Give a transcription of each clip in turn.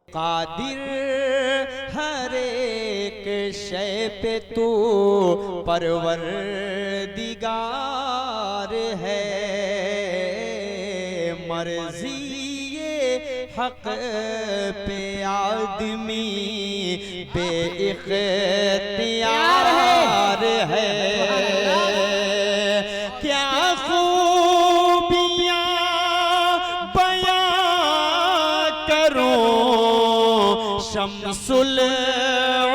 कादिर हर एक शय पे तू परवरदिगार है, मर्जी ये हक पे आदमी बेइख्तियार है। क्या खूबियाँ बयां करूं शम्सुल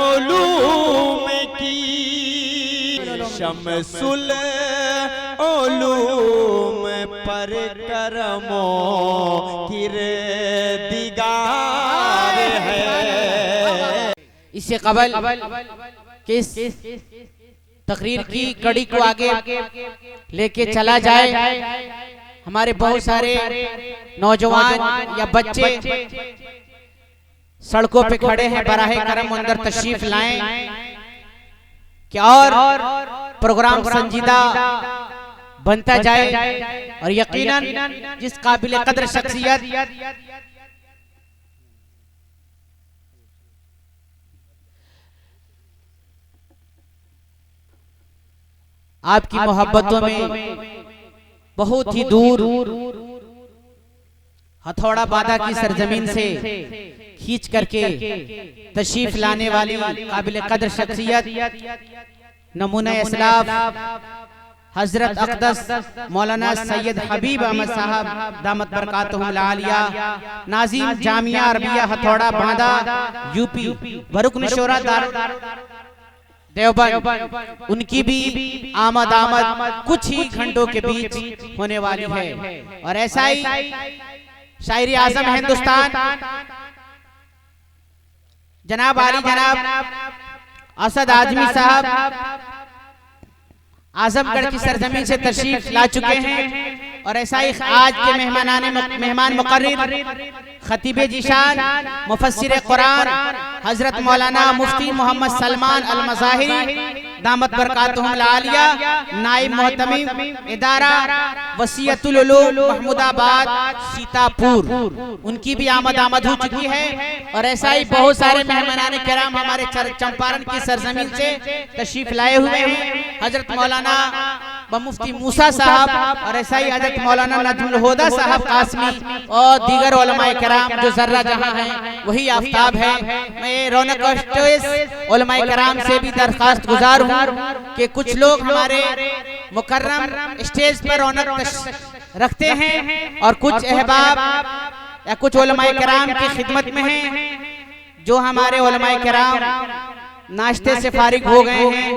उलूम की, शम्सुल उलूम पर करमो किरदिगार है। इससे कबल किस तकरीर की कड़ी को आगे लेके चला जाए, हमारे बहुत सारे नौजवान या बच्चे सड़कों पे खड़े हैं, बराहे करम अंदर तशरीफ लाएं कि और प्रोग्राम संजीदा बनता जाए और यकीनन जिस काबिल कदर शख्सियत आपकी मोहब्बतों में बहुत ही दूर हथौड़ा बादा की सरजमीन से खींच करके तशरीफ लाने वाली काबिल कदर शख्सियत नमूना इस्लाफ हजरत अक़दस मौलाना सैयद हबीब अहमद साहब दामत बरकातुहुल आलिया, नाज़िम जामिया अरबिया हथौड़ा बांदा यूपी बरुकन शोरा देवबंद, उनकी भी आमद कुछ ही घंटों के बीच होने वाली है। और ऐसा ही शायरी आजम हिंदुस्तान जनाब आली जनाब असद आजमी साहब आजमगढ़ की सरजमीन से तशरीफ ला चुके हैं। और ऐसा ही आज के मेहमान मुकर्रिर खतीबे जीशान मुफस्सिर कुरान हजरत मौलाना मुफ्ती मोहम्मद सलमान अल मज़ाहिरी दामत बरकातुहुल आलिया, नाइब मोहतमिम इदारा वसीयतुल उलूम महमूदाबाद सीतापुर, उनकी भी आमद हो चुकी है। और ऐसा ही बहुत सारे मेहमान किराम हमारे चंपारण की सरजमीन से तशरीफ लाए हुए हैं, हजरत मौलाना मुफ्ती मूसा साहब और ऐसा ही हजरत मौलाना नजमुल हुदा साहब कासमी और दीगर उलमाए किराम जो जर्रा जहां हैं वही आफ्ताब है। मैं रौनक उलमाए किराम से भी दरखास्त गुजार हूं कि कुछ लोग हमारे मुकर्रम स्टेज पर रौनक रखते हैं और कुछ अहबाब या कुछ उलमाए किराम की खिदमत में हैं जो हमारे उलमाए किराम नाश्ते से फारिग हो गए हैं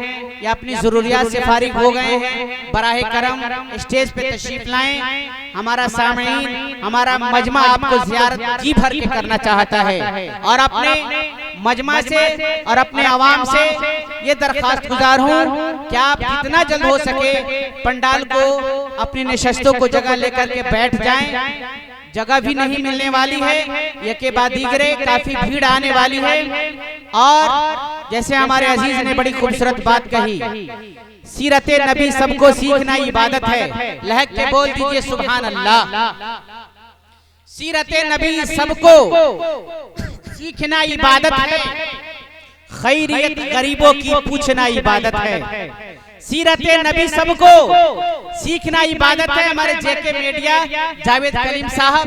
या अपनी जरूरियात से फारिग हो गए हैं, बराहे करम स्टेज पे तशरीफ लाएं। हमारा सामीन हमारा मजमा आपको ज़ियारत जी भर के करना चाहता है और अपने मजमा से और अपने आवाम से ये दरखास्त गुजार हूँ कि आप जितना जल्द हो सके पंडाल को अपनी नशस्तों को जगह लेकर के बैठ जाएं। जगह भी नहीं मिलने वाली है, ये के बाद दीगरे काफी भीड़ आने वाली है। और जैसे हमारे अजीज ने बड़ी खूबसूरत बात कही, सीरत नबी सबको सीखना इबादत है। लहक के बोल दीजिए सुभान अल्लाह। सीरत नबी सबको सीखना इबादत है, खैरियत गरीबों की पूछना इबादत है। सीरत नबी सबको सीखना इबादत है। हमारे जेके मीडिया जावेद कलीम साहब,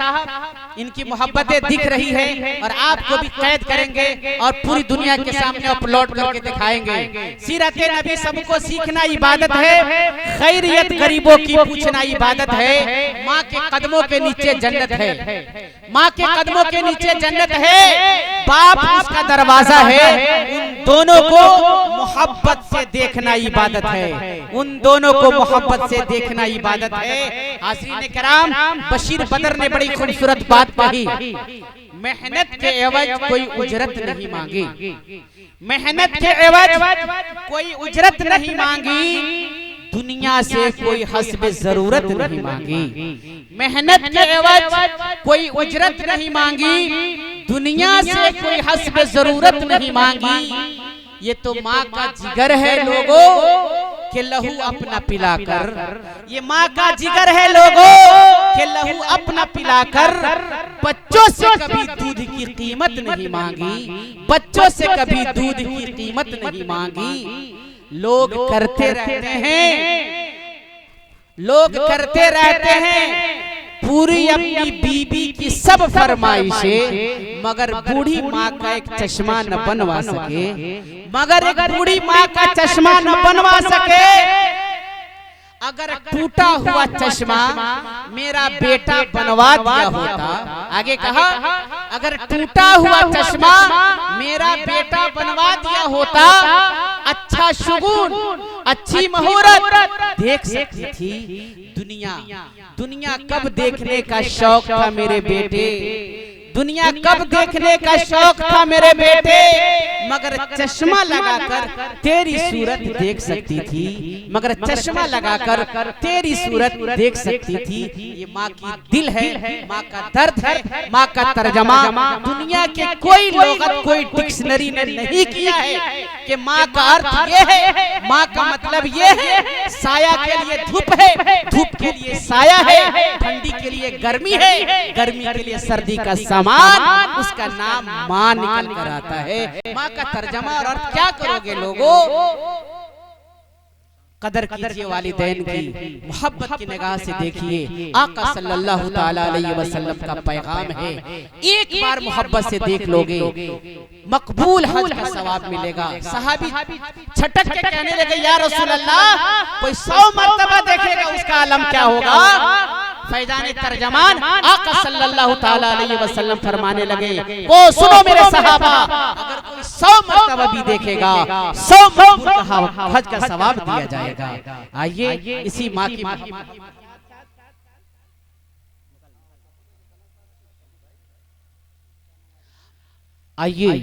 इनकी मोहब्बतें दिख रही है और आपको भी कैद करेंगे और पूरी दुनिया के सामने अपलोड करके दिखाएंगे। सीरत नबी सबको सीखना इबादत है, खैरियत गरीबों की पूछना इबादत है। माँ के कदमों के नीचे जन्नत है, माँ के कदमों के नीचे जन्नत है, बाप उसका दरवाजा है। उन दोनों को मोहब्बत से देखना इबादत है, उन दोनों को मोहब्बत से देखना इबादत है। हाज़रीन किराम, बशीर बदर ने बड़ी खूबसूरत बात कही, मेहनत के एवज कोई उजरत नहीं मांगी, मेहनत के एवज कोई उजरत नहीं मांगी, दुनिया से कोई हस्बे जरूरत नहीं मांगी। मेहनत के एवज कोई उजरत नहीं मांगी, दुनिया से कोई हस्बे जरूरत नहीं मांगी। ये तो माँ का जिगर है लोगों के लहू अपना पिलाकर, ये माँ का जिगर है लोगों के लहू अपना पिलाकर बच्चों से कभी दूध की कीमत नहीं मांगी, बच्चों से कभी दूध की कीमत नहीं मांगी। लोग करते रहते हैं, लोग करते रहते हैं पूरी अपनी बीबी की सब फरमाइशें, मगर बूढ़ी माँ का एक चश्मा न बनवा सके, मगर एक बूढ़ी माँ का चश्मा न बनवा सके। अगर टूटा हुआ चश्मा मेरा बेटा बनवा दिया होता, आगे कहा अगर टूटा हुआ चश्मा मेरा बेटा बनवा दिया होता, अच्छा शुगुन अच्छी मुहूर्त देख सकती थी दुनिया। दुनिया कब देखने का शौक था मेरे बेटे, दुनिया कब देखने का शौक था मेरे बेटे, मगर चश्मा लगाकर तेरी सूरत देख सकती थी, मगर चश्मा लगाकर तेरी सूरत देख सकती थी। ये माँ की दिल है, माँ का दर्द है, माँ का तर्जमा दुनिया के कोई लोगत कोई डिक्शनरी ने नहीं किया है कि माँ का अर्थ ये है, माँ का मतलब ये है साया के लिए धूप है, धूप के लिए साया है, ठंडी के लिए गर्मी है, गर्मी के लिए सर्दी का सामान, उसका नाम माँ निकल कर आता है। माँ का तर्जमा और अर्थ क्या करोगे लोगों? कदर कीजिए वालिदैन की, मोहब्बत की निगाह से देखिए। आका सल्लल्लाहु ताला अलैहि वसल्लम का पैगाम है, एक बार मोहब्बत से देख लोगे मकबूल हज का सवाब मिलेगा। सहाबी छटक के कहने लगे या रसूल अल्लाह, कोई 100 मर्तबा देखेगा उसका आलम क्या होगा? फैजान तर्जमान आका सल्लल्लाहु ताला अलैहि वसल्लम फरमाने लगे, ओ सुनो मेरे सहाबा, अगर कोई 100 मर्तबा भी देखेगा 100 मकबूल हज का सवाब दिया जाएगा। आइए इसी माँ की आइए